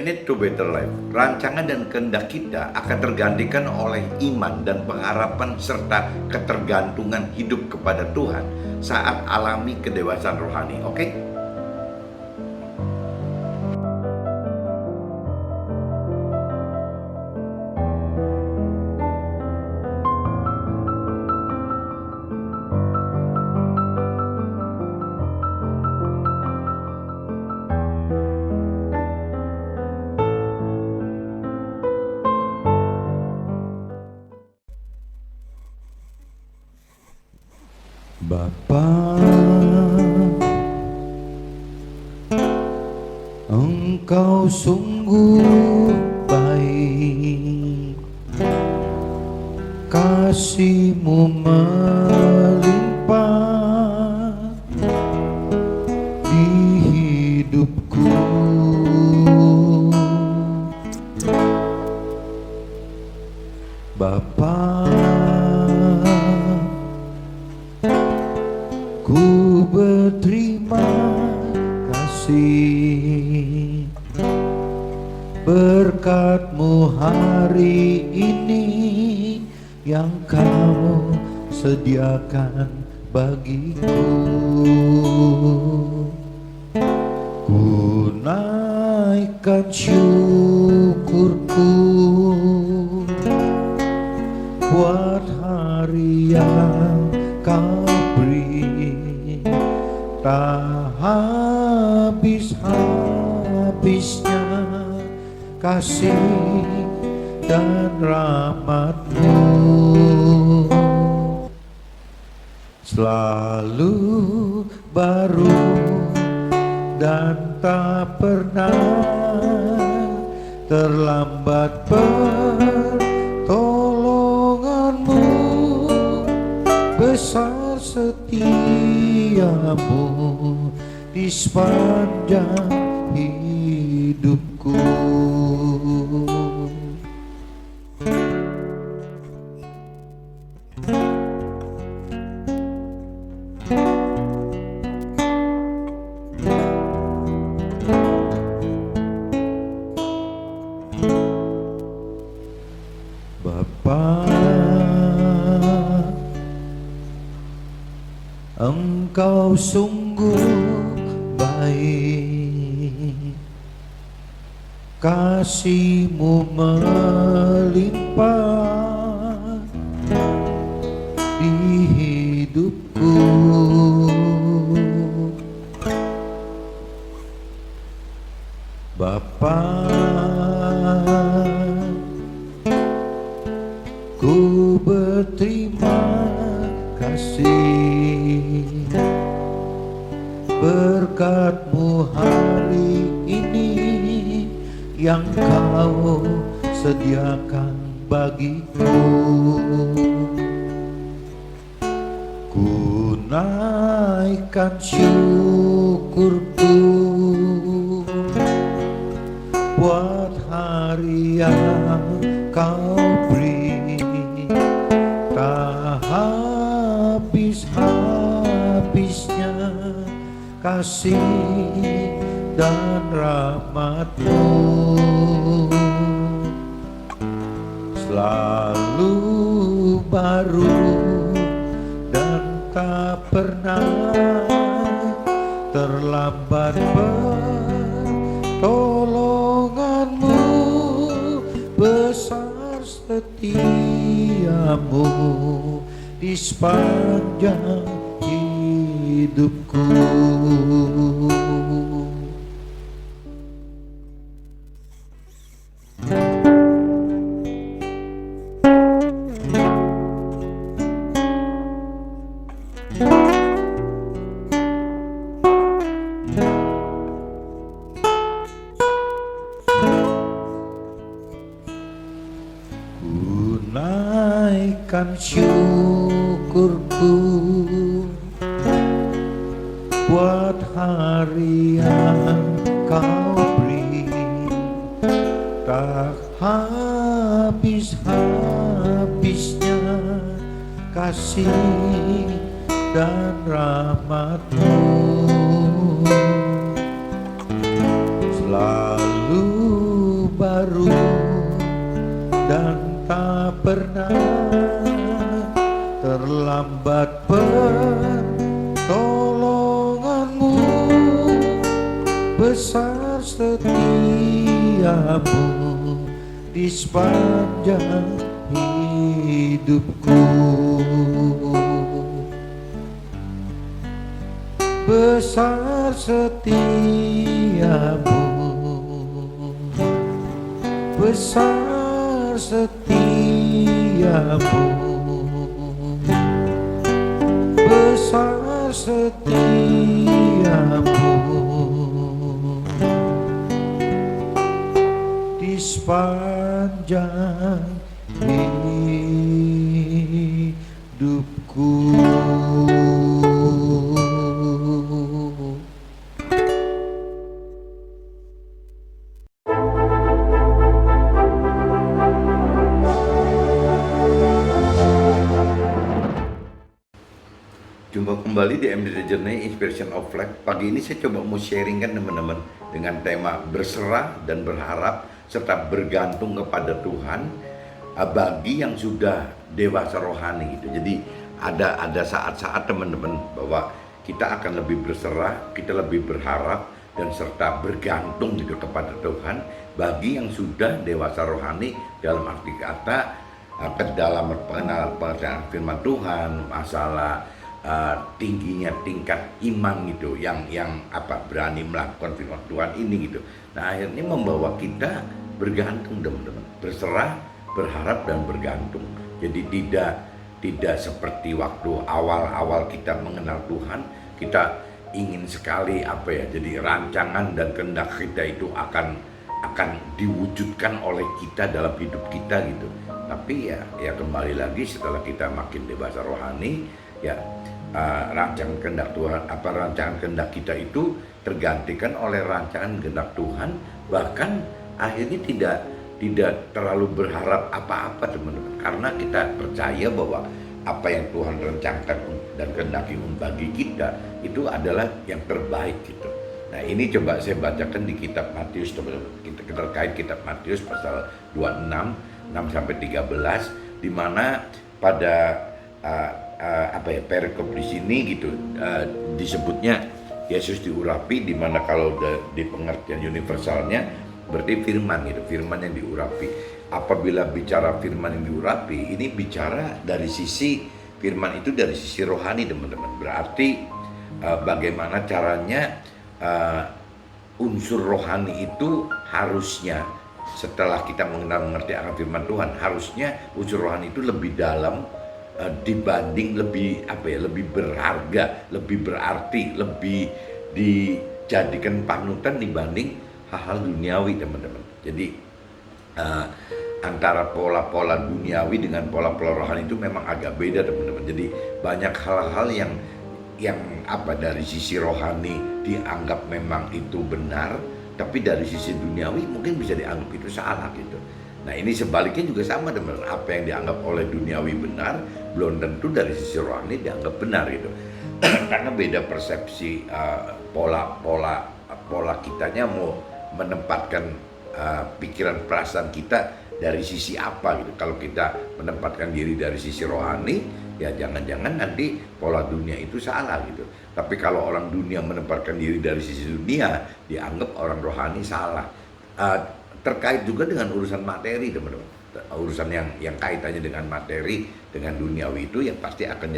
Minute to Better Life, rancangan dan kehendak kita akan tergantikan oleh iman dan pengharapan serta ketergantungan hidup kepada Tuhan saat alami kedewasaan rohani. Oke? Bapa, Engkau sungguh baik, kasih-Mu melimpah di hidupku. Bapa, ku berterima kasih berkat-Mu hari ini yang Kamu sediakan bagiku. Ku naikkan syukurku buat hari yang Kau beri, tak habis-habisnya kasih dan rahmat-Mu, selalu baru dan tak pernah terlambat pertolongan-Mu, besar setia-Mu di sepanjang hidupku. Bapa, Engkau sungguh baik, kasih-Mu melimpah di hidupku. Bapa, ku berterima kasih berkat-Mu hari ini yang Kau sediakan bagiku. Ku naikkan syukurku buat hari yang Kau beri, tak habis-habisnya kasih dan rahmat-Mu, selalu baru dan tak pernah terlambat pertolongan-Mu, besar setia-Mu di sepanjang hidupku. Ku naikkan syukurku buat hari yang Kau beri, tak habis-habisnya kasih dan rahmat-Mu, selalu lambat pertolonganmu, besar setiamu di sepanjang hidupku. Besar setiamu, besar setiamu, besar setiamu di sepanjang hidupku. Jumpa kembali di MDD Journey Inspiration of Life. Pagi ini saya coba mau sharingkan teman-teman dengan tema berserah dan berharap serta bergantung kepada Tuhan bagi yang sudah dewasa rohani gitu. Jadi ada saat-saat teman-teman bahwa kita akan lebih berserah, kita lebih berharap dan serta bergantung gitu kepada Tuhan bagi yang sudah dewasa rohani, dalam arti kata kedalaman pengenalan firman Tuhan, masalah tingginya tingkat iman gitu, yang berani melakukan firman Tuhan ini gitu. Nah, akhirnya membawa kita bergantung teman-teman, berserah, berharap dan bergantung. Jadi tidak seperti waktu awal-awal kita mengenal Tuhan, kita ingin sekali jadi rancangan dan kehendak kita itu akan diwujudkan oleh kita dalam hidup kita gitu. Tapi ya kembali lagi setelah kita makin dewasa rohani, rancangan kehendak Tuhan, rancangan kehendak kita itu tergantikan oleh rancangan kehendak Tuhan. Bahkan akhirnya tidak terlalu berharap apa-apa teman-teman, karena kita percaya bahwa apa yang Tuhan rencanakan dan kehendaki bagi kita itu adalah yang terbaik gitu. Nah, ini coba saya bacakan di kitab Matius teman-teman. Kita terkait kitab Matius pasal 26 6 sampai 13, di mana pada perikop di sini gitu disebutnya Yesus diurapi, di mana kalau di pengertian universalnya berarti firman gitu, firman yang diurapi. Apabila bicara firman yang diurapi, ini bicara dari sisi firman itu dari sisi rohani teman-teman. Berarti bagaimana caranya unsur rohani itu harusnya setelah kita mengerti akan firman Tuhan, harusnya unsur rohani itu lebih dalam dibanding lebih berharga, lebih berarti, lebih dijadikan panutan dibanding hal-hal duniawi teman-teman. Jadi antara pola-pola duniawi dengan pola-pola rohani itu memang agak beda teman-teman. Jadi banyak hal-hal yang dari sisi rohani dianggap memang itu benar, tapi dari sisi duniawi mungkin bisa dianggap itu salah gitu. Nah, ini sebaliknya juga sama teman-teman. Apa yang dianggap oleh duniawi benar belum tentu dari sisi rohani dianggap benar gitu. Karena beda persepsi, pola kitanya mau menempatkan pikiran perasaan kita dari sisi apa gitu. Kalau kita menempatkan diri dari sisi rohani, ya jangan-jangan nanti pola dunia itu salah gitu. Tapi kalau orang dunia menempatkan diri dari sisi dunia, dianggap orang rohani salah. Terkait juga dengan urusan materi teman-teman, urusan yang kaitannya dengan materi, dengan duniawi itu yang pasti akan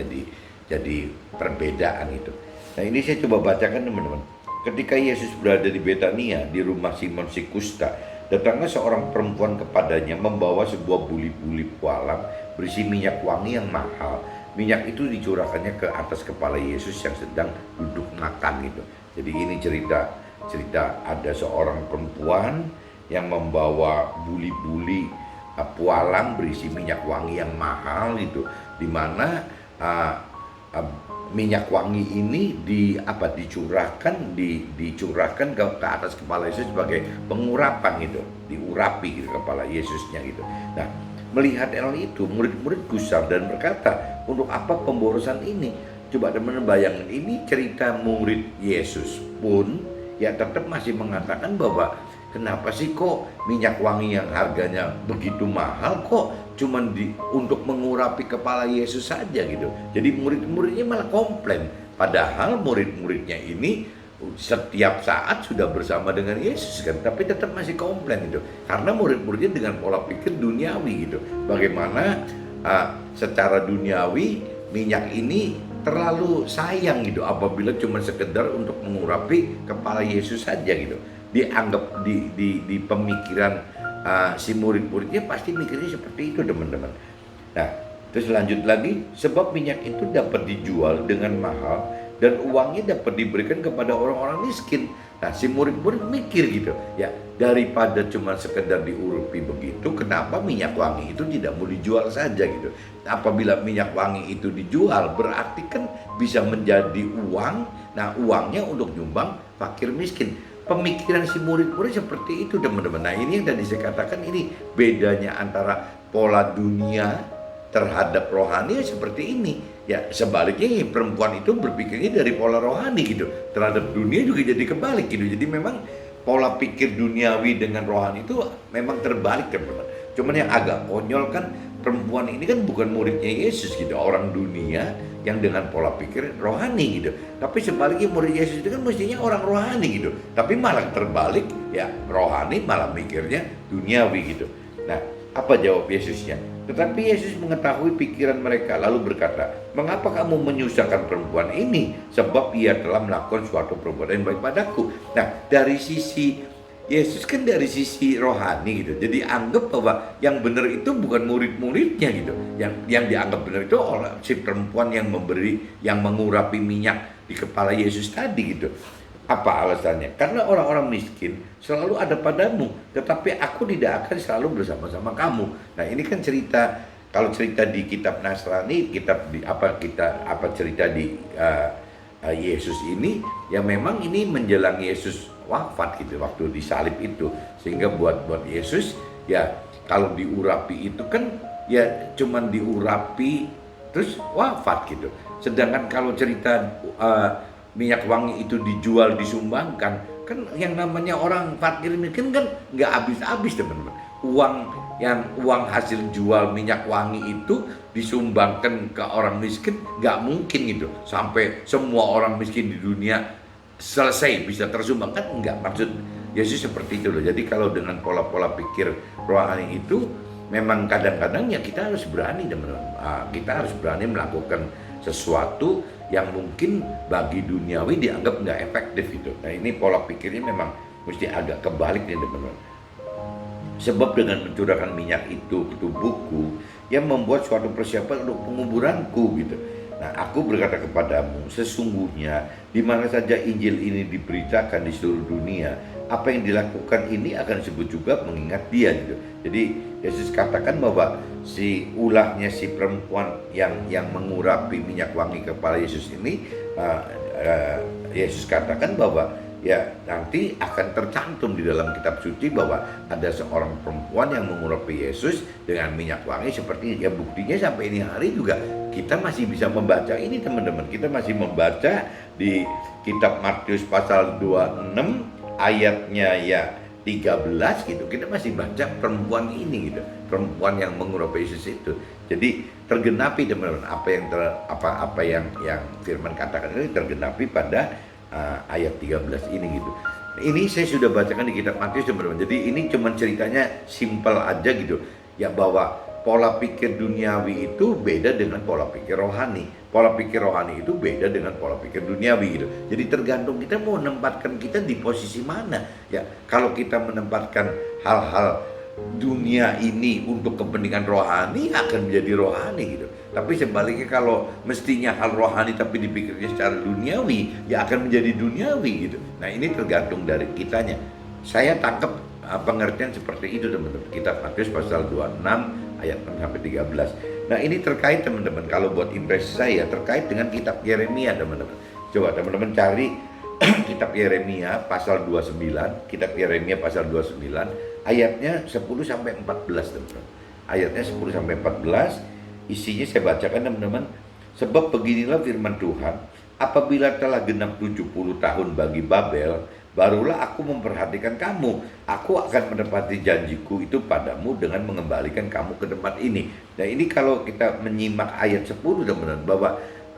jadi perbedaan itu. Nah, ini saya coba bacakan teman-teman. Ketika Yesus berada di Betania, di rumah Simon si Kusta, datangnya seorang perempuan kepadanya membawa sebuah buli-buli pualam berisi minyak wangi yang mahal. Minyak itu dicurahkannya ke atas kepala Yesus yang sedang duduk makan gitu. Jadi ini cerita ada seorang perempuan yang membawa buli-buli pualam berisi minyak wangi yang mahal gitu, di mana minyak wangi ini dicurahkan ke atas kepala Yesus sebagai pengurapan gitu, diurapi gitu kepala Yesusnya gitu. Nah, melihat hal itu, murid-murid gusar dan berkata, untuk apa pemborosan ini? Coba teman-teman bayangin, ini cerita murid Yesus pun ya tetap masih mengatakan bahwa kenapa sih kok minyak wangi yang harganya begitu mahal kok cuman untuk mengurapi kepala Yesus saja gitu. Jadi murid-muridnya malah komplain. Padahal murid-muridnya ini setiap saat sudah bersama dengan Yesus kan, tapi tetap masih komplain gitu. Karena murid-muridnya dengan pola pikir duniawi gitu. Bagaimana secara duniawi minyak ini terlalu sayang gitu apabila cuma sekedar untuk mengurapi kepala Yesus saja gitu. Dianggap di pemikiran si murid-muridnya pasti mikirnya seperti itu teman-teman. Nah, terus lanjut lagi, sebab minyak itu dapat dijual dengan mahal dan uangnya dapat diberikan kepada orang-orang miskin. Nah, si murid-murid mikir gitu, ya daripada cuma sekedar diurapi begitu, kenapa minyak wangi itu tidak mau dijual saja gitu. Apabila minyak wangi itu dijual, berarti kan bisa menjadi uang, nah uangnya untuk nyumbang fakir miskin. Pemikiran si murid-murid seperti itu teman-teman. Nah, ini yang tadi saya katakan, ini bedanya antara pola dunia terhadap rohani seperti ini. Ya sebaliknya perempuan itu berpikirnya dari pola rohani gitu, terhadap dunia juga jadi kebalik gitu. Jadi memang pola pikir duniawi dengan rohani itu memang terbalik teman-teman. Cuman yang agak konyol kan, perempuan ini kan bukan muridnya Yesus gitu, orang dunia yang dengan pola pikir rohani gitu. Tapi sebaliknya murid Yesus itu kan mestinya orang rohani gitu, tapi malah terbalik, ya rohani malah mikirnya duniawi gitu. Nah, apa jawab Yesusnya? Tetapi Yesus mengetahui pikiran mereka lalu berkata, mengapa kamu menyusahkan perempuan ini? Sebab ia telah melakukan suatu perbuatan yang baik padaku. Nah, dari sisi Yesus kan dari sisi rohani gitu. Jadi anggap bahwa yang benar itu bukan murid-muridnya gitu. Yang dianggap benar itu orang si perempuan yang mengurapi minyak di kepala Yesus tadi gitu. Apa alasannya? Karena orang-orang miskin selalu ada padamu, tetapi aku tidak akan selalu bersama-sama kamu. Nah, ini kan cerita, kalau cerita di kitab Nasrani, cerita di Yesus ini, ya memang ini menjelang Yesus wafat gitu, waktu disalib itu. Sehingga buat Yesus, ya kalau diurapi itu kan ya cuman diurapi terus wafat gitu. Sedangkan kalau cerita minyak wangi itu dijual, disumbangkan, kan yang namanya orang fakir miskin kan nggak habis-habis teman-teman. Uang hasil jual minyak wangi itu disumbangkan ke orang miskin, nggak mungkin gitu sampai semua orang miskin di dunia selesai bisa tersumbangkan, enggak. Maksud Yesus seperti itu loh. Jadi kalau dengan pola-pola pikir rohani itu memang kadang-kadang ya kita harus berani teman-teman. Kita harus berani melakukan sesuatu yang mungkin bagi duniawi dianggap nggak efektif gitu. Nah, ini pola pikirnya memang mesti agak kebalik nih teman-teman. Sebab dengan mencurahkan minyak itu ke tubuhku, yang membuat suatu persiapan untuk penguburanku gitu. Nah, aku berkata kepadamu, sesungguhnya di mana saja Injil ini diberitakan di seluruh dunia, apa yang dilakukan ini akan disebut juga mengingat dia gitu. Jadi Yesus katakan bahwa si perempuan yang mengurapi minyak wangi kepala Yesus ini, Yesus katakan bahwa ya nanti akan tercantum di dalam kitab suci bahwa ada seorang perempuan yang mengurapi Yesus dengan minyak wangi seperti ini. Ya buktinya sampai ini hari juga kita masih bisa membaca ini teman-teman. Kita masih membaca di kitab Matius pasal 26 ayatnya ya 13 gitu. Kita masih baca perempuan ini gitu, perempuan yang mengurapi Yesus itu. Jadi tergenapi teman-teman apa yang firman katakan ini tergenapi pada ayat 13 ini gitu. Ini saya sudah bacakan di kitab Matius teman-teman. Jadi ini cuma ceritanya simpel aja gitu. Ya bahwa pola pikir duniawi itu beda dengan pola pikir rohani. Pola pikir rohani itu beda dengan pola pikir duniawi gitu. Jadi tergantung kita mau menempatkan kita di posisi mana. Ya, kalau kita menempatkan hal-hal dunia ini untuk kepentingan rohani akan menjadi rohani gitu. Tapi sebaliknya kalau mestinya hal rohani tapi dipikirnya secara duniawi, ya akan menjadi duniawi gitu. Nah, ini tergantung dari kitanya. Saya tangkap pengertian seperti itu teman-teman. Kitab Matius pasal 26 ayat 6 sampai 13. Nah, ini terkait teman-teman, kalau buat impresi saya terkait dengan kitab Yeremia teman-teman. Coba teman-teman cari kitab Yeremia pasal 29, kitab Yeremia pasal 29 ayatnya 10 sampai 14 teman-teman. Ayatnya 10 sampai 14, isinya saya bacakan teman-teman. Sebab beginilah firman Tuhan, apabila telah genap 70 tahun bagi Babel, barulah aku memperhatikan kamu. Aku akan menepati janjiku itu padamu dengan mengembalikan kamu ke tempat ini. Nah ini kalau kita menyimak ayat 10 teman-teman, bahwa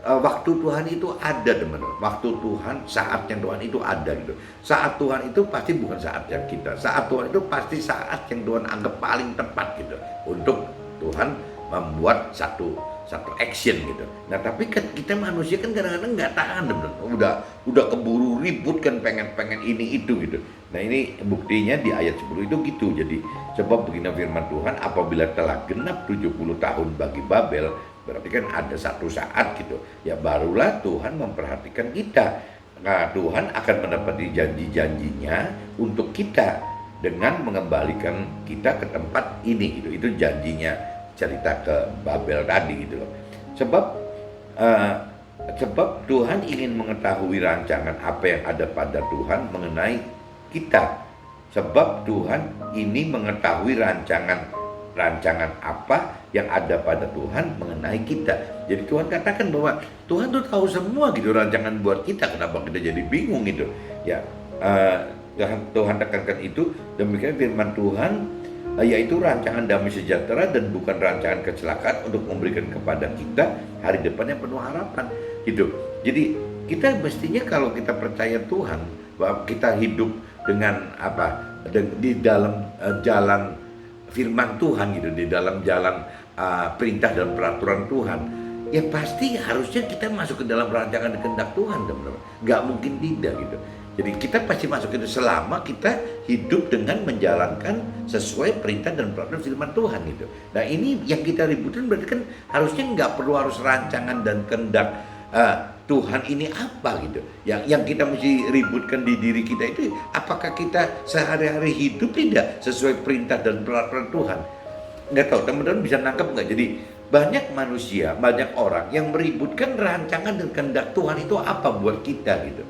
waktu Tuhan itu ada teman-teman. Waktu Tuhan, saatnya Tuhan itu ada gitu. Saat Tuhan itu pasti bukan saat yang kita. Saat Tuhan itu pasti saat yang Tuhan anggap paling tepat gitu, untuk Tuhan membuat satu action gitu. Nah tapi kita manusia kan kadang-kadang nggak tahan teman-teman. Udah keburu ribut kan, pengen ini itu gitu. Nah ini buktinya di ayat 10 itu gitu. Jadi sebab begini firman Tuhan, apabila telah genap 70 tahun bagi Babel, berarti kan ada satu saat gitu ya, barulah Tuhan memperhatikan kita. Nah Tuhan akan mendapati janji-janjinya untuk kita dengan mengembalikan kita ke tempat ini gitu. Itu janjinya cerita ke Babel tadi gitu loh. Sebab Tuhan ingin mengetahui rancangan apa yang ada pada Tuhan mengenai kita. Sebab Tuhan ini mengetahui rancangan apa yang ada pada Tuhan mengenai kita. Jadi Tuhan katakan bahwa Tuhan tuh tahu semua gitu rancangan buat kita. Kenapa kita jadi bingung gitu ya. Tuhan tekankan itu. Demikian firman Tuhan, yaitu rancangan damai sejahtera dan bukan rancangan kecelakaan, untuk memberikan kepada kita hari depan yang penuh harapan gitu. Jadi kita mestinya kalau kita percaya Tuhan, bahwa kita hidup dengan di dalam jalan firman Tuhan gitu, di dalam jalan perintah dan peraturan Tuhan, ya pasti harusnya kita masuk ke dalam rancangan dan kehendak Tuhan teman-teman. Gak mungkin tidak gitu. Jadi kita pasti masuk itu selama kita hidup dengan menjalankan sesuai perintah dan peraturan firman Tuhan gitu. Nah ini yang kita ributin, berarti kan harusnya nggak perlu harus rancangan dan kehendak Tuhan ini apa gitu. Yang kita mesti ributkan di diri kita itu, apakah kita sehari-hari hidup tidak sesuai perintah dan peraturan Tuhan. Nggak tahu teman-teman bisa nangkep nggak? Jadi banyak manusia, banyak orang yang meributkan rancangan dan kehendak Tuhan itu apa buat kita gitu.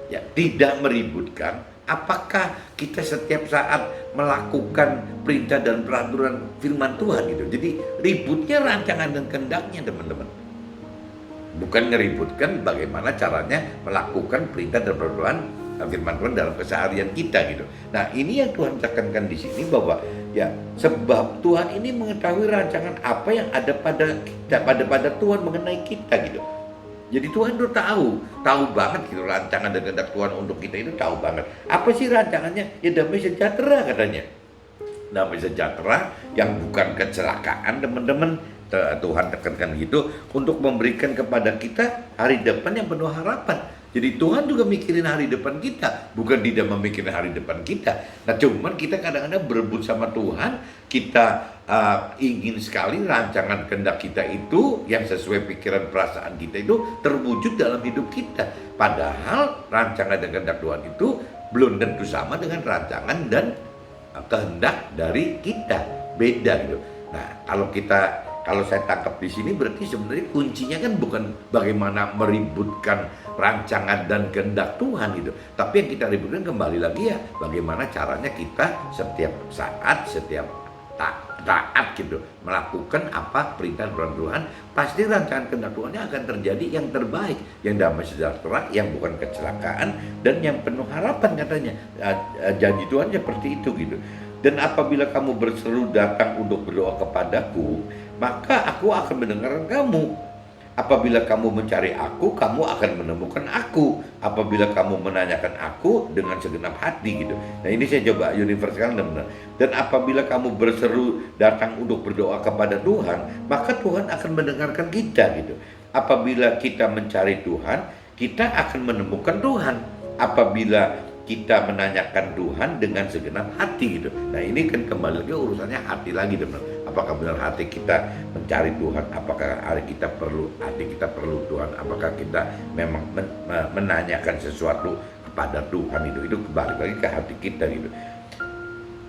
Ya, tidak meributkan apakah kita setiap saat melakukan perintah dan peraturan firman Tuhan gitu. Jadi ributnya rancangan dan kehendaknya teman-teman, bukan ngeributkan bagaimana caranya melakukan perintah dan peraturan firman Tuhan dalam keseharian kita gitu. Nah ini yang Tuhan tekankan di sini, bahwa ya sebab Tuhan ini mengetahui rancangan apa yang ada pada kita, pada Tuhan mengenai kita gitu. Jadi Tuhan tuh tahu banget gitu rancangan dan kehendak Tuhan untuk kita itu, tahu banget. Apa sih rancangannya? Ya damai sejahtera katanya. Damai sejahtera yang bukan kecelakaan teman-teman. Tuhan tekankan gitu, untuk memberikan kepada kita hari depan yang penuh harapan. Jadi Tuhan juga mikirin hari depan kita, bukan tidak memikirin hari depan kita. Nah cuman kita kadang-kadang berebut sama Tuhan, kita ingin sekali rancangan kehendak kita itu yang sesuai pikiran perasaan kita itu terwujud dalam hidup kita. Padahal rancangan dan kehendak Tuhan itu belum tentu sama dengan rancangan dan kehendak dari kita, beda gitu. Nah kalau saya tangkap di sini, berarti sebenarnya kuncinya kan bukan bagaimana meributkan rancangan dan kehendak Tuhan gitu, tapi yang kita ributkan kembali lagi ya bagaimana caranya kita setiap saat, setiap taat gitu melakukan apa perintah Tuhan. Pasti rancangan kehendak Tuhannya akan terjadi yang terbaik, yang damai sejahtera, yang bukan kecelakaan, dan yang penuh harapan katanya. Janji Tuhan seperti itu gitu. Dan apabila kamu berseru datang untuk berdoa kepadaku, maka aku akan mendengarkan kamu. Apabila kamu mencari aku, kamu akan menemukan aku. Apabila kamu menanyakan aku dengan segenap hati gitu. Nah ini saya coba universal teman-teman. Dan apabila kamu berseru datang untuk berdoa kepada Tuhan, maka Tuhan akan mendengarkan kita gitu. Apabila kita mencari Tuhan, kita akan menemukan Tuhan. Apabila kita menanyakan Tuhan dengan segenap hati gitu. Nah ini kan kembali lagi urusannya hati lagi teman. Apakah benar hati kita mencari Tuhan? Apakah hati kita perlu Tuhan? Apakah kita memang menanyakan sesuatu kepada Tuhan itu kembali lagi ke hati kita gitu.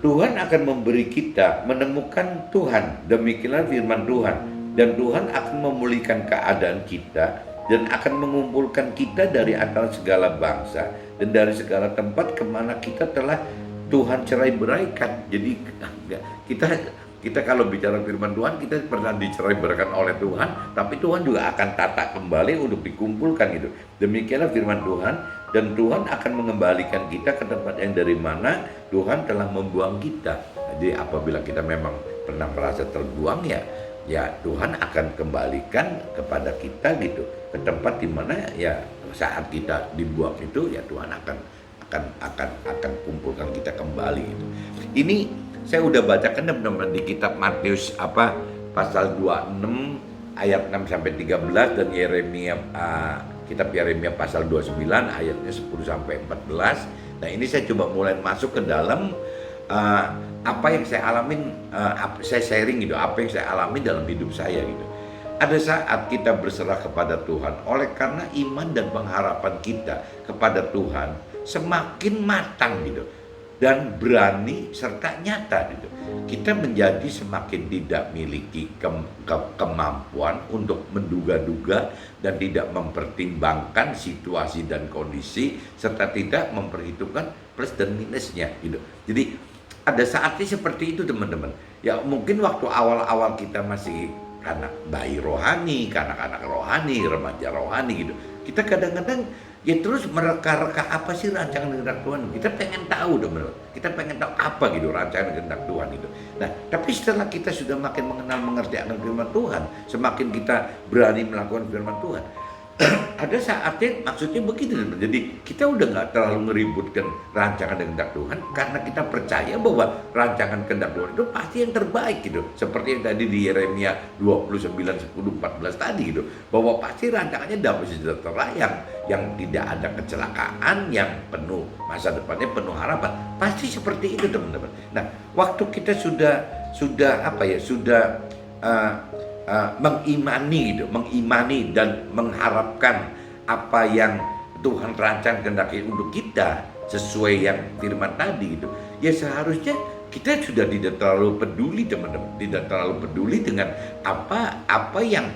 Tuhan akan memberi kita menemukan Tuhan, demikianlah firman Tuhan, dan Tuhan akan memulihkan keadaan kita dan akan mengumpulkan kita dari antara segala bangsa dan dari segala tempat kemana kita telah Tuhan cerai beraikan. Jadi kita kalau bicara firman Tuhan, kita pernah dicerai beraikan oleh Tuhan, tapi Tuhan juga akan tata kembali untuk dikumpulkan gitu. Demikianlah firman Tuhan, dan Tuhan akan mengembalikan kita ke tempat yang dari mana Tuhan telah membuang kita. Jadi apabila kita memang pernah merasa terbuang, ya Tuhan akan kembalikan kepada kita gitu, ke tempat di mana ya saat kita dibuang itu ya Tuhan akan kumpulkan kita kembali gitu. Ini saya udah bacakan teman-teman di kitab Matius pasal 26 ayat 6 sampai 13 dan Yeremia kitab Yeremia pasal 29 ayatnya 10 sampai 14. Nah, ini saya coba mulai masuk ke dalam apa yang saya alamin, saya sharing gitu, apa yang saya alami dalam hidup saya gitu. Ada saat kita berserah kepada Tuhan, oleh karena iman dan pengharapan kita kepada Tuhan semakin matang gitu, dan berani serta nyata gitu. Kita menjadi semakin tidak memiliki kemampuan untuk menduga-duga dan tidak mempertimbangkan situasi dan kondisi serta tidak memperhitungkan plus dan minusnya gitu. Jadi ada saatnya seperti itu teman-teman. Ya mungkin waktu awal-awal kita masih anak bayi rohani, kanak-kanak rohani, remaja rohani gitu, kita kadang-kadang ya terus mereka-reka apa sih rancangan kehendak Tuhan. Kita pengen tahu teman-teman, kita pengen tahu apa gitu rancangan kehendak Tuhan itu. Nah, tapi setelah kita sudah makin mengenal mengerti akan firman Tuhan, semakin kita berani melakukan firman Tuhan, ada saatnya maksudnya begitu. Jadi kita udah nggak terlalu ngeributkan rancangan kehendak Tuhan karena kita percaya bahwa rancangan kehendak Tuhan itu pasti yang terbaik gitu. Seperti yang tadi di Yeremia 29, 10, 14 tadi gitu, bahwa pasti rancangannya damai sejahtera yang tidak ada kecelakaan, yang penuh masa depannya penuh harapan. Pasti seperti itu teman-teman. Nah, waktu kita sudah mengimani dan mengharapkan apa yang Tuhan rancang kehendaki untuk kita sesuai yang firman tadi gitu. Ya seharusnya kita sudah tidak terlalu peduli teman-teman, tidak terlalu peduli dengan apa yang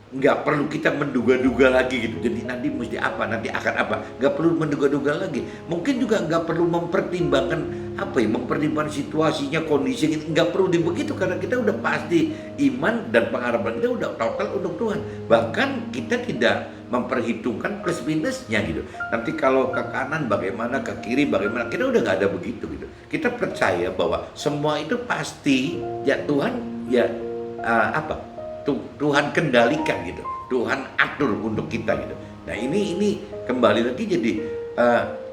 nggak perlu kita menduga-duga lagi gitu. Jadi nanti mesti apa, nanti akan apa, nggak perlu menduga-duga lagi. Mungkin juga nggak perlu mempertimbangkan mempertimbangkan situasinya, kondisinya, nggak perlu begitu karena kita udah pasti iman dan pengharapan kita udah total untuk Tuhan. Bahkan kita tidak memperhitungkan plus minusnya gitu. Nanti kalau ke kanan bagaimana, ke kiri bagaimana, kita udah nggak ada begitu gitu. Kita percaya bahwa semua itu pasti ya Tuhan Tuhan kendalikan gitu, Tuhan atur untuk kita gitu. Nah ini kembali lagi jadi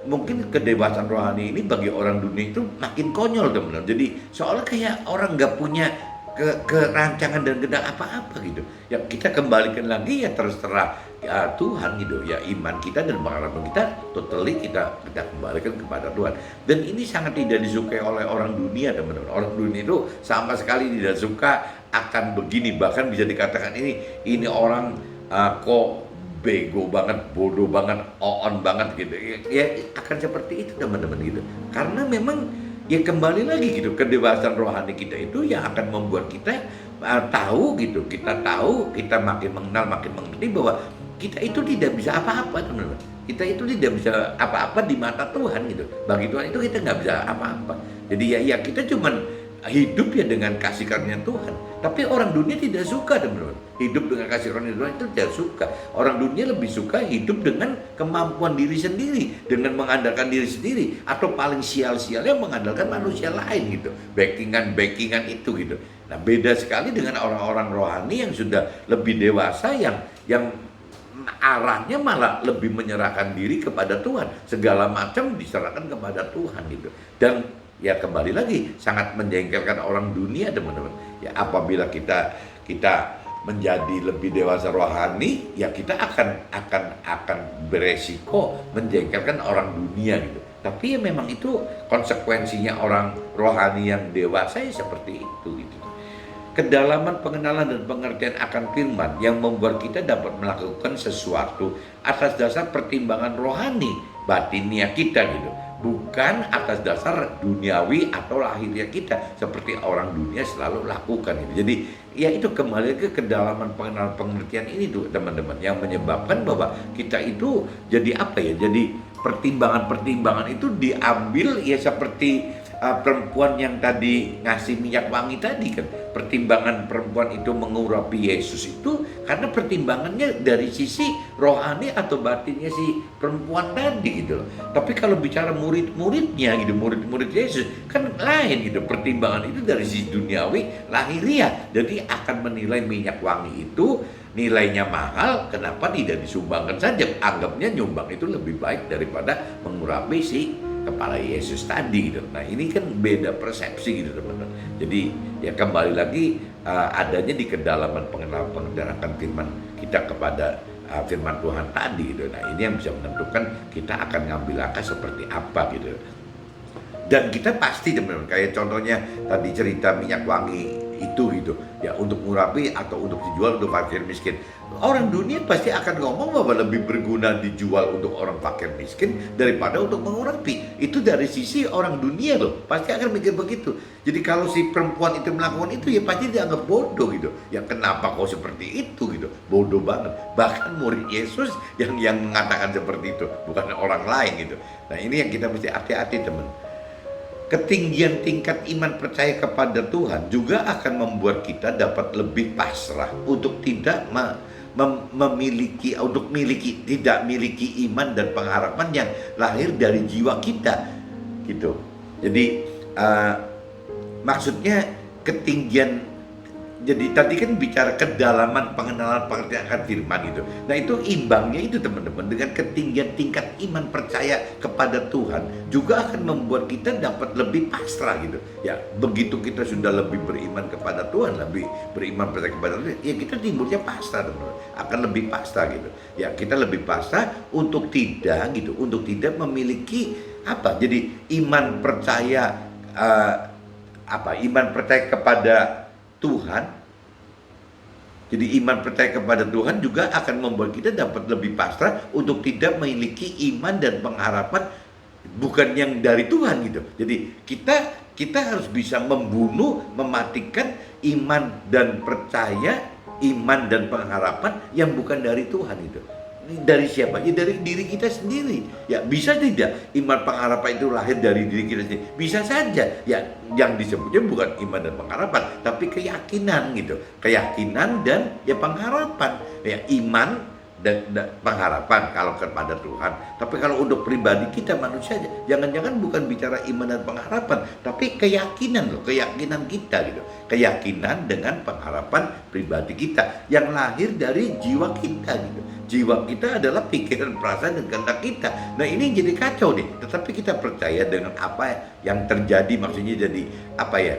mungkin kedewasaan rohani ini bagi orang dunia itu makin konyol teman-teman. Jadi soalnya kayak orang nggak punya kerancangan dan kehendak apa-apa gitu. Ya kita kembalikan lagi ya terserah Tuhan gitu. Ya iman kita dan pengharapan kita totally kita kembalikan kepada Tuhan. Dan ini sangat tidak disukai oleh orang dunia teman-teman. Orang dunia itu sama sekali tidak suka akan begini. Bahkan bisa dikatakan ini orang kok bego banget, bodoh banget, on banget gitu. Ya akan seperti itu teman-teman gitu. Karena memang ya kembali lagi gitu, kedewasaan rohani kita itu yang akan membuat kita tahu gitu. Kita tahu, kita makin mengenal, makin mengerti bahwa kita itu tidak bisa apa-apa teman-teman. Kita itu tidak bisa apa-apa di mata Tuhan gitu. Bagi Tuhan itu kita nggak bisa apa-apa. Jadi ya kita cuman hidup ya dengan kasih karunia Tuhan. Tapi orang dunia tidak suka teman-teman. Hidup dengan kasih karunia Tuhan itu tidak suka. Orang dunia lebih suka hidup dengan kemampuan diri sendiri, dengan mengandalkan diri sendiri, atau paling sial-sialnya mengandalkan manusia lain gitu. Backingan itu gitu. Nah, beda sekali dengan orang-orang rohani yang sudah lebih dewasa yang arahnya malah lebih menyerahkan diri kepada Tuhan. Segala macam diserahkan kepada Tuhan gitu. Dan ya kembali lagi sangat menjengkelkan orang dunia teman-teman. Ya apabila kita menjadi lebih dewasa rohani, ya kita akan beresiko menjengkelkan orang dunia gitu. Tapi ya memang itu konsekuensinya orang rohani yang dewasa ya seperti itu gitu. Kedalaman pengenalan dan pengertian akan firman yang membuat kita dapat melakukan sesuatu atas dasar pertimbangan rohani batinia kita gitu, bukan atas dasar duniawi atau lahiriah kita seperti orang dunia selalu lakukan gitu. Jadi ya itu kembali ke kedalaman pengenalan pengertian ini tuh teman-teman yang menyebabkan bahwa kita itu jadi jadi pertimbangan-pertimbangan itu diambil ya seperti perempuan yang tadi ngasih minyak wangi tadi kan. pertimbangan perempuan itu mengurapi Yesus itu karena pertimbangannya dari sisi rohani atau batinnya si perempuan tadi gitu loh. Tapi kalau bicara murid-muridnya gitu, murid-murid Yesus kan lain gitu. Pertimbangan itu dari sisi duniawi, lahiriah. Jadi akan menilai minyak wangi itu nilainya mahal, kenapa tidak disumbangkan saja? Anggapnya nyumbang itu lebih baik daripada mengurapi si kepala Yesus tadi gitu. Nah ini kan beda persepsi gitu teman-teman. Jadi ya kembali lagi adanya di kedalaman pengenalan firman kita kepada firman Tuhan tadi gitu. Nah ini yang bisa menentukan kita akan ngambil langkah seperti apa gitu. Dan kita pasti teman-teman, kayak contohnya tadi cerita minyak wangi itu gitu ya, untuk mengurapi atau untuk dijual untuk fakir miskin. Orang dunia pasti akan ngomong bahwa lebih berguna dijual untuk orang fakir miskin daripada untuk mengurapi. Itu dari sisi orang dunia loh, pasti akan mikir begitu. Jadi kalau si perempuan itu melakukan itu ya pasti dianggap bodoh gitu. Ya kenapa kau seperti itu gitu? Bodoh banget. Bahkan murid Yesus yang mengatakan seperti itu, bukan orang lain gitu. Nah ini yang kita mesti hati-hati teman. Ketinggian tingkat iman percaya kepada Tuhan juga akan membuat kita dapat lebih pasrah untuk tidak tidak miliki iman dan pengharapan yang lahir dari jiwa kita gitu. Jadi maksudnya ketinggian. Jadi tadi kan bicara kedalaman pengenalan pengertian akan firman gitu. Nah itu imbangnya itu teman-teman, dengan ketinggian tingkat iman percaya kepada Tuhan juga akan membuat kita dapat lebih pasrah gitu. Ya begitu kita sudah lebih beriman kepada Tuhan, lebih beriman percaya kepada Tuhan, ya kita timbulnya pasrah teman-teman, akan lebih pasrah gitu. Ya kita lebih pasrah untuk tidak memiliki apa? Jadi iman percaya iman percaya kepada Tuhan. Jadi iman percaya kepada Tuhan juga akan membuat kita dapat lebih pasrah untuk tidak memiliki iman dan pengharapan bukan yang dari Tuhan gitu. Jadi kita harus bisa mematikan iman dan percaya, iman dan pengharapan yang bukan dari Tuhan itu. Dari siapa? Ya dari diri kita sendiri. Ya bisa tidak iman pengharapan itu lahir dari diri kita sendiri? Bisa saja. Ya yang disebutnya bukan iman dan pengharapan, tapi keyakinan gitu. Keyakinan dan ya pengharapan. Ya iman dan pengharapan kalau kepada Tuhan. Tapi kalau untuk pribadi kita manusia, jangan-jangan bukan bicara iman dan pengharapan, tapi keyakinan loh, keyakinan kita gitu. Keyakinan dengan pengharapan pribadi kita yang lahir dari jiwa kita gitu. Jiwa kita adalah pikiran, perasaan, dan kehendak kita. Nah ini jadi kacau nih. Tetapi kita percaya dengan apa yang terjadi, maksudnya jadi apa ya?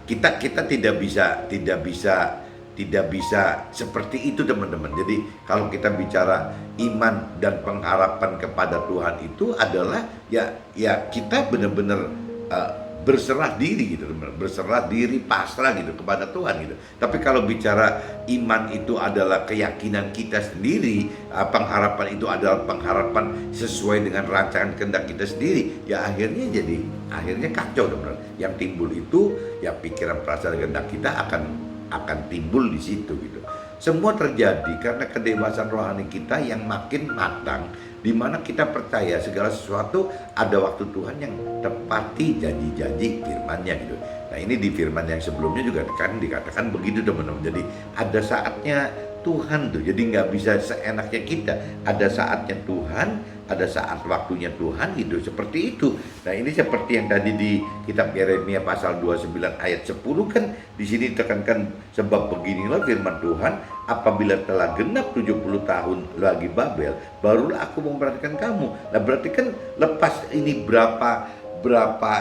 Kita tidak bisa seperti itu teman-teman. Jadi kalau kita bicara iman dan pengharapan kepada Tuhan itu adalah ya kita benar-benar berserah diri gitu, berserah diri, pasrah gitu kepada Tuhan gitu. Tapi kalau bicara iman itu adalah keyakinan kita sendiri, pengharapan itu adalah pengharapan sesuai dengan rancangan kehendak kita sendiri, ya akhirnya kacau teman-teman. Yang timbul itu ya pikiran, perasaan, kehendak kita akan timbul di situ gitu. Semua terjadi karena kedewasaan rohani kita yang makin matang, di mana kita percaya segala sesuatu ada waktu Tuhan yang tepati janji-janji firman-Nya gitu. Nah ini di firman yang sebelumnya juga kan dikatakan begitu teman-teman. Jadi ada saatnya Tuhan tuh, jadi nggak bisa seenaknya kita. Ada saatnya Tuhan, ada saat waktunya Tuhan gitu, seperti itu. Nah ini seperti yang tadi di kitab Yeremia pasal 29 ayat 10 kan di sini ditekankan, sebab beginilah firman Tuhan, apabila telah genap 70 tahun lagi Babel, barulah aku memperhatikan kamu. Nah berarti kan lepas ini berapa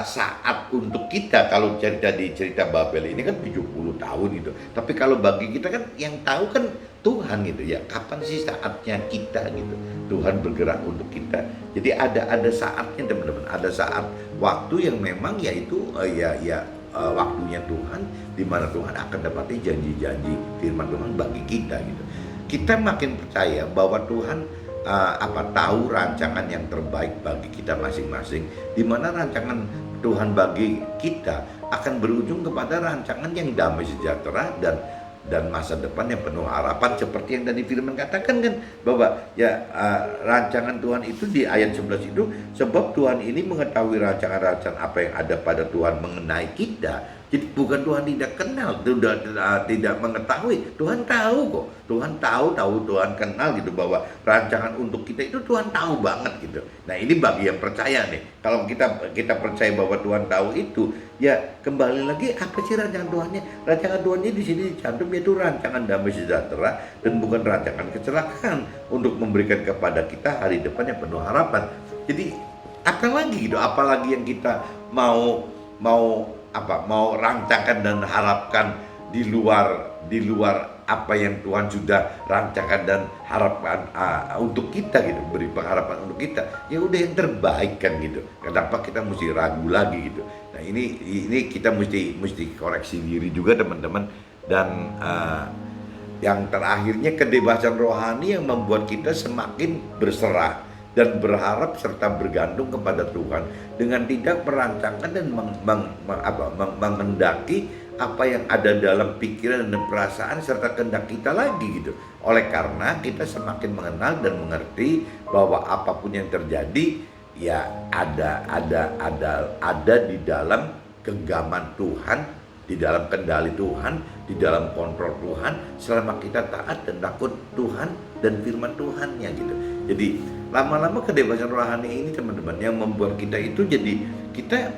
saat untuk kita. Kalau cerita Babel ini kan 70 tahun gitu. Tapi kalau bagi kita kan yang tahu kan Tuhan gitu ya. Kapan sih saatnya kita gitu? Tuhan bergerak untuk kita. Jadi ada saatnya teman-teman. Ada saat waktu yang memang yaitu waktunya Tuhan, di mana Tuhan akan dapati janji-janji firman Tuhan bagi kita gitu. Kita makin percaya bahwa Tuhan tahu rancangan yang terbaik bagi kita masing-masing, di mana rancangan Tuhan bagi kita akan berujung kepada rancangan yang damai sejahtera dan masa depan yang penuh harapan, seperti yang tadi firman katakan kan, bahwa rancangan Tuhan itu di ayat 11 itu, sebab Tuhan ini mengetahui rancangan-rancangan apa yang ada pada Tuhan mengenai kita, Jadi bukan Tuhan tidak kenal, tidak mengetahui. Tuhan tahu kok. Tuhan tahu Tuhan kenal gitu, bahwa rancangan untuk kita itu Tuhan tahu banget gitu. Nah, ini bagi yang percaya nih. Kalau kita percaya bahwa Tuhan tahu itu, ya kembali lagi, apa sih rancangan Tuhannya? Rancangan Tuhannya di sini dicantum, yaitu rancangan damai sejahtera dan bukan rancangan kecelakaan, untuk memberikan kepada kita hari depan yang penuh harapan. Jadi apalagi gitu, apalagi yang kita mau rancangkan dan harapkan di luar apa yang Tuhan sudah rancangkan dan harapkan untuk kita gitu, beri pengharapan untuk kita. Ya udah, yang terbaik kan gitu. Kenapa kita mesti ragu lagi gitu? Nah, ini kita mesti koreksi diri juga, teman-teman. Dan yang terakhirnya, kebebasan rohani yang membuat kita semakin berserah dan berharap serta bergantung kepada Tuhan, dengan tidak merancangkan dan menghendaki apa yang ada dalam pikiran dan perasaan serta kehendak kita lagi gitu. Oleh karena kita semakin mengenal dan mengerti bahwa apapun yang terjadi, ya ada di dalam genggaman Tuhan, di dalam kendali Tuhan, di dalam kontrol Tuhan, selama kita taat dan takut Tuhan dan firman Tuhannya gitu. Jadi lama-lama kebebasan rohani ini, teman-teman, yang membuat kita itu jadi kita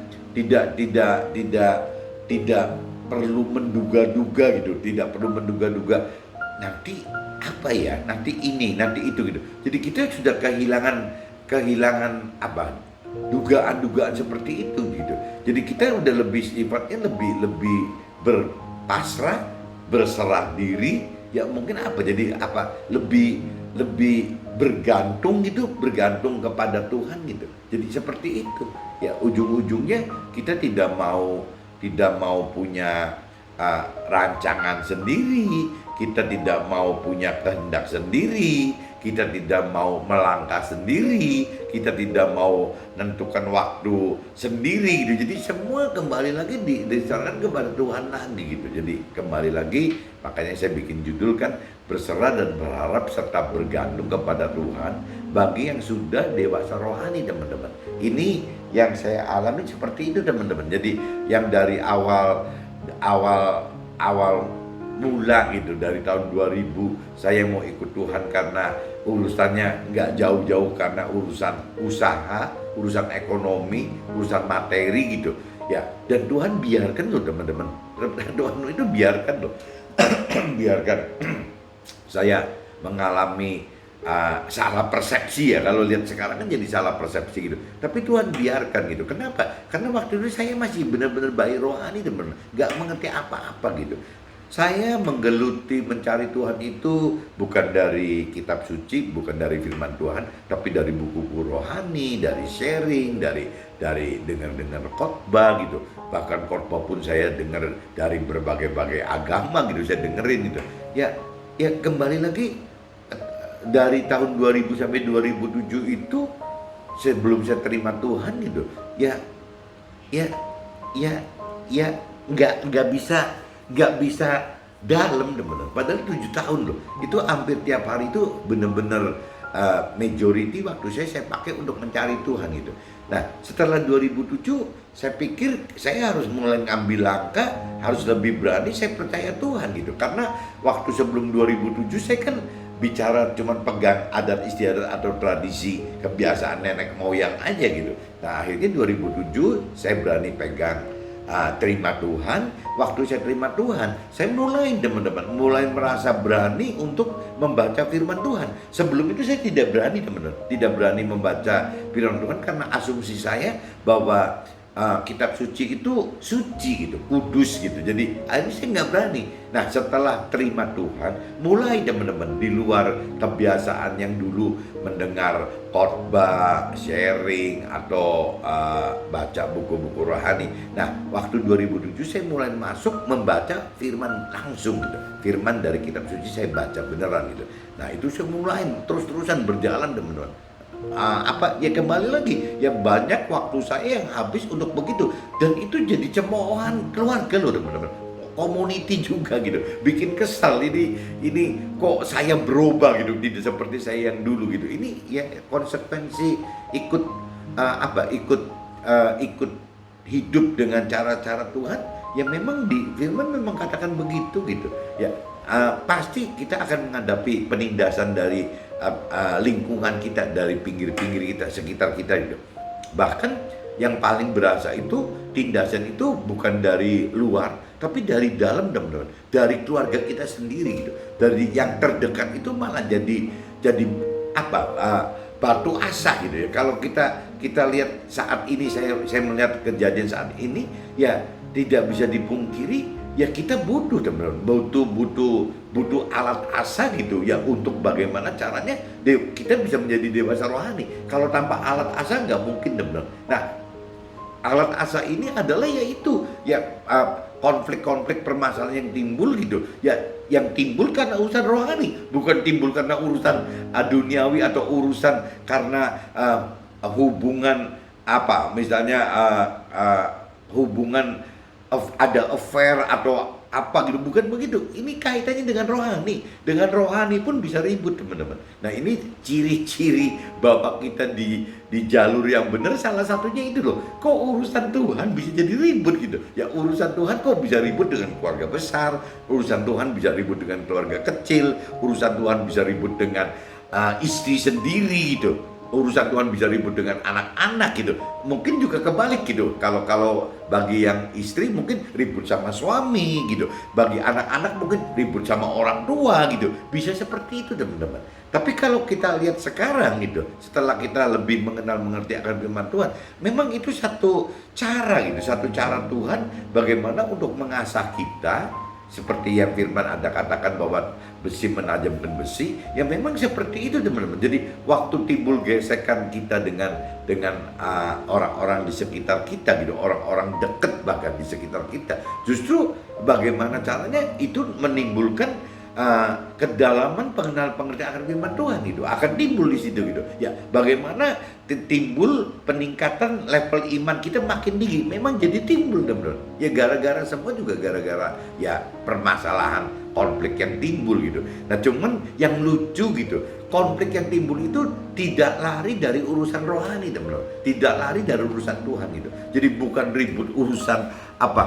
tidak perlu menduga-duga gitu, tidak perlu menduga-duga nanti apa ya, nanti ini, nanti itu gitu. Jadi kita sudah kehilangan apa, dugaan-dugaan seperti itu gitu. Jadi kita udah lebih sifatnya lebih berpasrah, berserah diri, ya mungkin apa, jadi apa, lebih bergantung gitu, bergantung kepada Tuhan gitu. Jadi seperti itu. Ya ujung-ujungnya kita tidak mau punya rancangan sendiri, kita tidak mau punya kehendak sendiri, kita tidak mau melangkah sendiri, kita tidak mau menentukan waktu sendiri gitu. Jadi semua kembali lagi diserahkan kepada Tuhan lagi gitu. Jadi kembali lagi, makanya saya bikin judul kan, berserah dan berharap serta bergantung kepada Tuhan bagi yang sudah dewasa rohani, teman-teman. Ini yang saya alami seperti itu, teman-teman. Jadi yang dari awal mula gitu, dari tahun 2000 saya mau ikut Tuhan karena urusannya nggak jauh-jauh, karena urusan usaha, urusan ekonomi, urusan materi gitu ya. Dan Tuhan biarkan loh, teman-teman. Tuhan itu biarkan loh biarkan saya mengalami salah persepsi ya. Kalau lihat sekarang kan jadi salah persepsi gitu. Tapi Tuhan biarkan gitu. Kenapa? Karena waktu itu saya masih benar-benar bayi rohani, teman-teman, nggak mengerti apa-apa gitu. Saya menggeluti mencari Tuhan itu bukan dari kitab suci, bukan dari firman Tuhan, tapi dari buku-buku rohani, dari sharing, dari dengar khotbah gitu. Bahkan khotbah pun saya dengar dari berbagai-bagai agama gitu, saya dengerin gitu. Ya kembali lagi, dari tahun 2000 sampai 2007 itu sebelum saya terima Tuhan gitu, ya nggak bisa dalam, teman-teman. Padahal 7 tahun loh, itu hampir tiap hari itu bener-bener majority waktu saya pakai untuk mencari Tuhan gitu. Nah setelah 2007 saya pikir saya harus mulai ngambil langkah, harus lebih berani, saya percaya Tuhan gitu. Karena waktu sebelum 2007 saya kan bicara cuman pegang adat istiadat atau tradisi kebiasaan nenek moyang aja gitu. Nah akhirnya 2007 saya berani pegang terima Tuhan. Waktu saya terima Tuhan, saya mulai, teman-teman, merasa berani untuk membaca firman Tuhan. Sebelum itu saya tidak berani, teman-teman, tidak berani membaca firman Tuhan karena asumsi saya bahwa kitab suci itu suci gitu, kudus gitu. Jadi akhirnya saya nggak berani. Nah setelah terima Tuhan, mulai, teman-teman, di luar kebiasaan yang dulu mendengar khotbah, sharing, atau baca buku-buku rohani. Nah waktu 2007 saya mulai masuk membaca firman langsung gitu. Firman dari kitab suci saya baca beneran gitu. Nah itu saya mulai terus-terusan berjalan, teman-teman. Kembali lagi, ya banyak waktu saya yang habis untuk begitu, dan itu jadi cemoohan keluarga loh, teman-teman, community juga gitu, bikin kesal. Ini kok saya berubah gitu, tidak seperti saya yang dulu gitu. Ini ya konsekuensi ikut hidup dengan cara-cara Tuhan, ya memang di firman memang katakan begitu gitu. Ya pasti kita akan menghadapi penindasan dari lingkungan kita, dari pinggir-pinggir kita, sekitar kita gitu. Bahkan yang paling berasa itu tindasan itu bukan dari luar, tapi dari dalam, teman-teman, dari keluarga kita sendiri gitu. Dari yang terdekat itu malah jadi apa? Batu asa gitu ya. Kalau kita lihat saat ini, saya melihat kejadian saat ini, ya tidak bisa dipungkiri, ya kita butuh, teman-teman, butuh alat asa gitu ya, untuk bagaimana caranya kita bisa menjadi dewasa rohani. Kalau tanpa alat asa nggak mungkin, teman-teman. Nah, alat asa ini adalah yaitu ya konflik-konflik permasalahan yang timbul gitu ya, yang timbul karena urusan rohani, bukan timbul karena urusan duniawi atau urusan karena hubungan apa, misalnya hubungan ada affair atau apa gitu, bukan begitu. Ini kaitannya dengan rohani. Dengan rohani pun bisa ribut, teman-teman. Nah, ini ciri-ciri bahwa kita di jalur yang benar, salah satunya itu loh. Kok urusan Tuhan bisa jadi ribut gitu? Ya urusan Tuhan kok bisa ribut dengan keluarga besar, urusan Tuhan bisa ribut dengan keluarga kecil, urusan Tuhan bisa ribut dengan istri sendiri gitu. Urusan Tuhan bisa ribut dengan anak-anak gitu. Mungkin juga kebalik gitu. Kalau bagi yang istri mungkin ribut sama suami gitu. Bagi anak-anak mungkin ribut sama orang tua gitu. Bisa seperti itu, teman-teman. Tapi kalau kita lihat sekarang gitu, setelah kita lebih mengerti akan firman Tuhan, memang itu satu cara gitu, satu cara Tuhan bagaimana untuk mengasah kita. Seperti yang firman ada katakan bahwa besi menajamkan besi, ya memang seperti itu, teman-teman. Jadi waktu timbul gesekan kita dengan orang-orang di sekitar kita gitu, orang-orang dekat bahkan di sekitar kita, justru bagaimana caranya itu menimbulkan kedalaman pengertian akan firman Tuhan itu akan timbul di situ gitu. Ya, bagaimana timbul peningkatan level iman kita makin tinggi, memang jadi timbul, teman-teman. Ya gara-gara semua juga gara-gara ya permasalahan konflik yang timbul gitu. Nah, cuman yang lucu gitu, konflik yang timbul itu tidak lari dari urusan rohani, teman-teman. Tidak lari dari urusan Tuhan gitu. Jadi bukan ribut urusan apa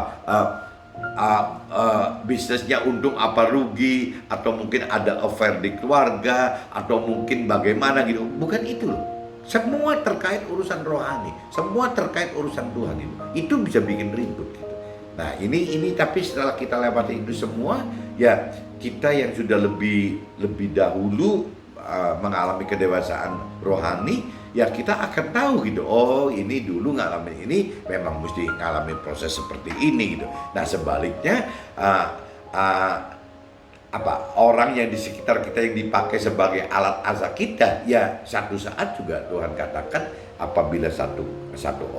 bisnisnya untung apa rugi, atau mungkin ada affair di keluarga, atau mungkin bagaimana gitu. Bukan itu loh. Semua terkait urusan rohani, semua terkait urusan Tuhan itu. Itu bisa bikin ribut gitu. Nah, ini tapi setelah kita lewati itu semua, ya kita yang sudah lebih dahulu mengalami kedewasaan rohani, ya kita akan tahu gitu. Oh, ini dulu ngalamin ini memang mesti ngalamin proses seperti ini gitu. Nah, sebaliknya orang yang di sekitar kita yang dipakai sebagai alat asa kita, ya satu saat juga Tuhan katakan apabila satu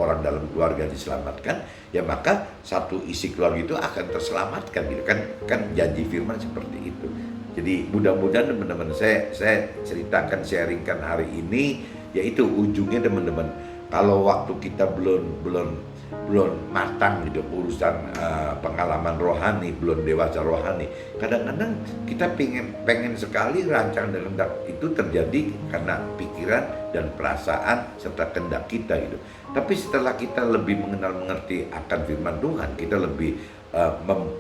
orang dalam keluarga diselamatkan, ya maka satu isi keluarga itu akan terselamatkan gitu kan janji firman seperti itu. Jadi mudah-mudahan teman-teman, saya ceritakan, sharingkan hari ini, yaitu ujungnya, teman-teman, kalau waktu kita belum matang gitu urusan pengalaman rohani, belum dewasa rohani, kadang-kadang kita pengen sekali rancangan dan kehendak itu terjadi karena pikiran dan perasaan serta kehendak kita gitu. Tapi setelah kita lebih mengerti akan firman Tuhan, kita lebih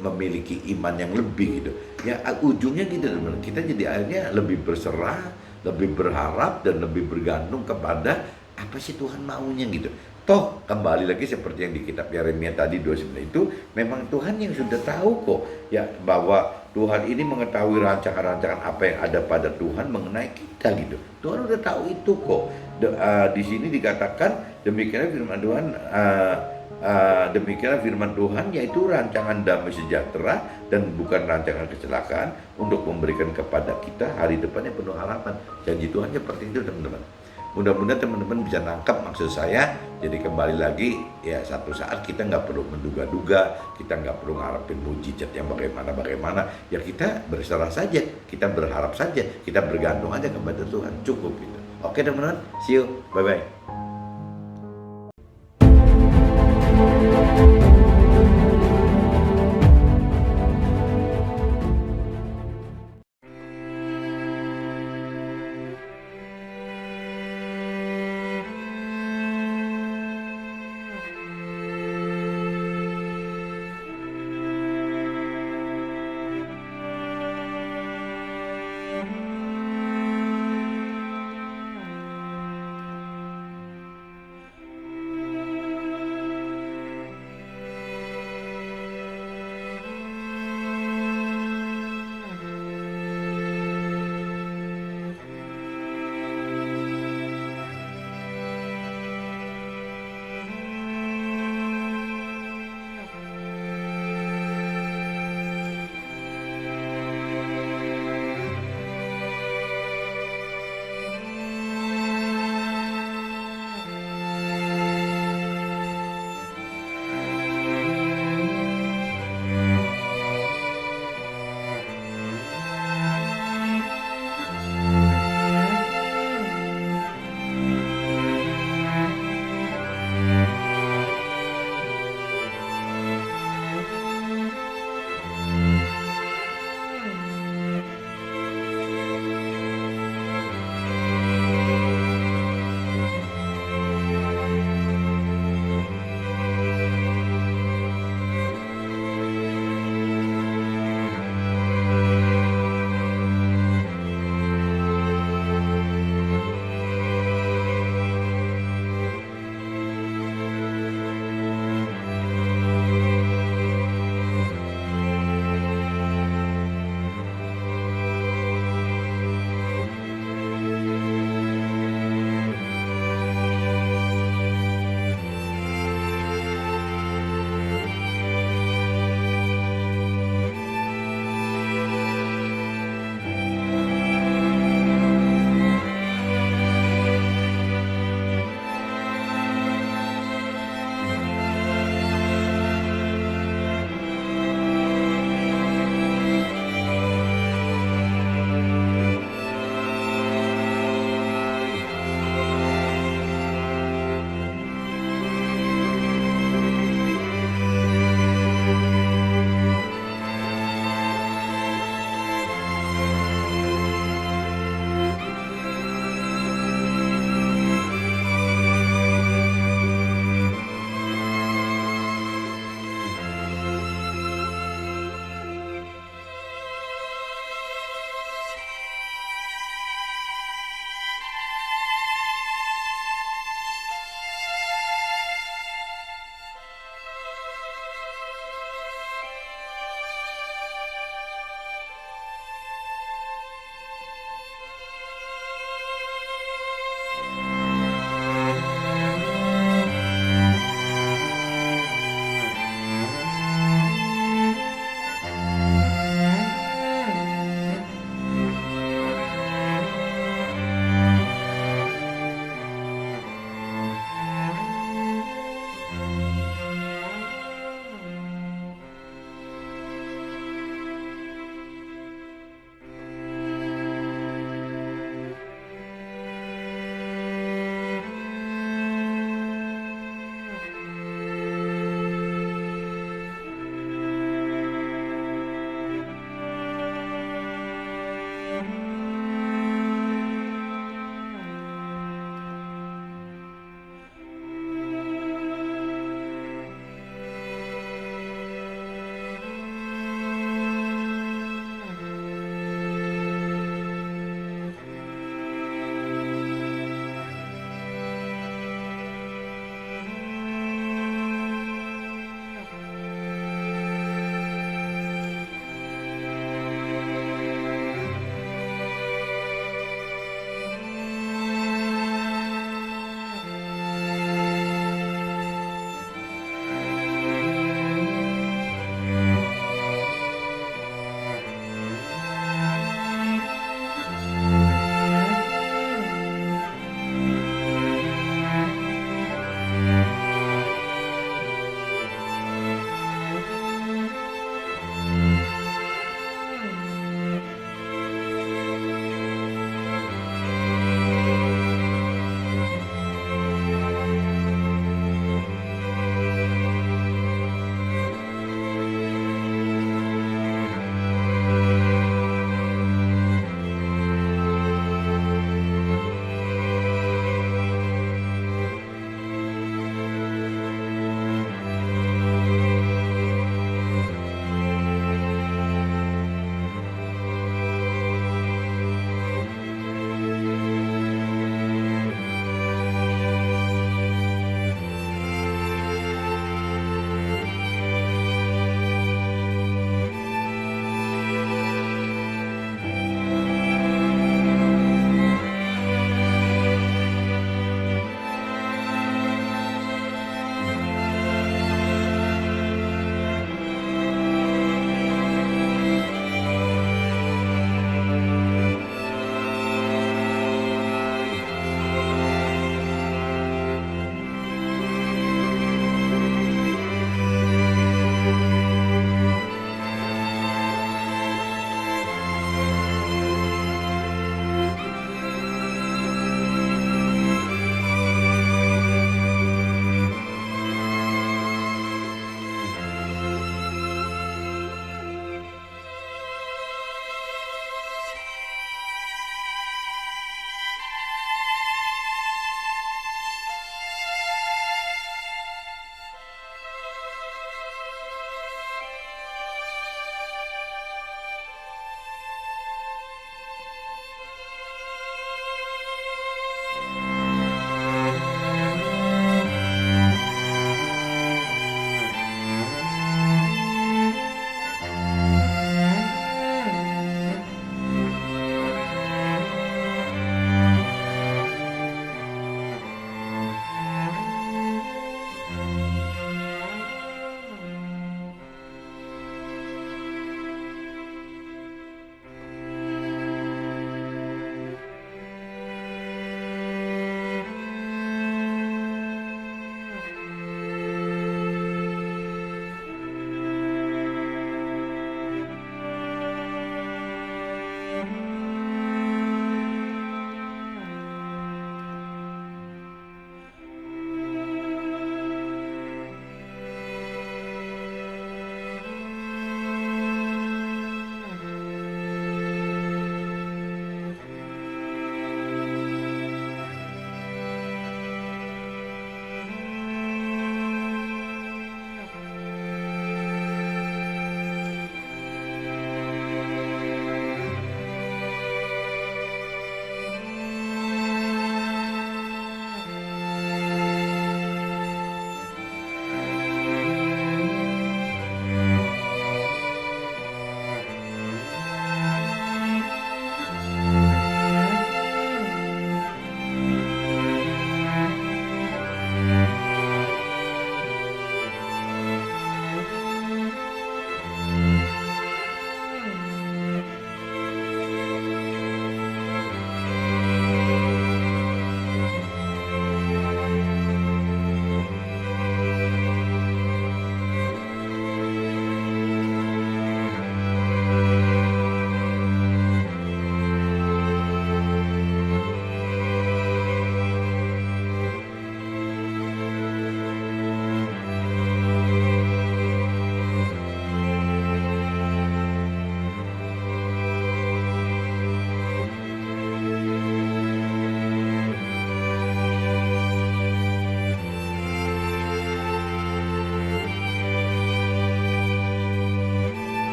memiliki iman yang lebih gitu. Ya ujungnya gitu, teman-teman, kita jadi akhirnya lebih berserah, lebih berharap dan lebih bergantung kepada apa sih Tuhan maunya gitu. Toh kembali lagi seperti yang di kitab Yeremia tadi 29 itu, memang Tuhan yang sudah tahu kok ya, bahwa Tuhan ini mengetahui rancangan-rancangan apa yang ada pada Tuhan mengenai kita gitu. Tuhan udah tahu itu kok. Di sini dikatakan demikianlah firman Tuhan, demikianlah firman Tuhan, yaitu rancangan damai sejahtera dan bukan rancangan kecelakaan, untuk memberikan kepada kita hari depan yang penuh harapan. Janji Tuhan seperti itu, teman-teman. Mudah-mudahan teman-teman bisa nangkap maksud saya. Jadi kembali lagi, ya satu saat kita nggak perlu menduga-duga, kita nggak perlu ngarepin mujizat yang bagaimana. Ya kita berserah saja, kita berharap saja, kita bergantung aja kepada Tuhan, cukup gitu. Oke teman-teman, see you, bye-bye.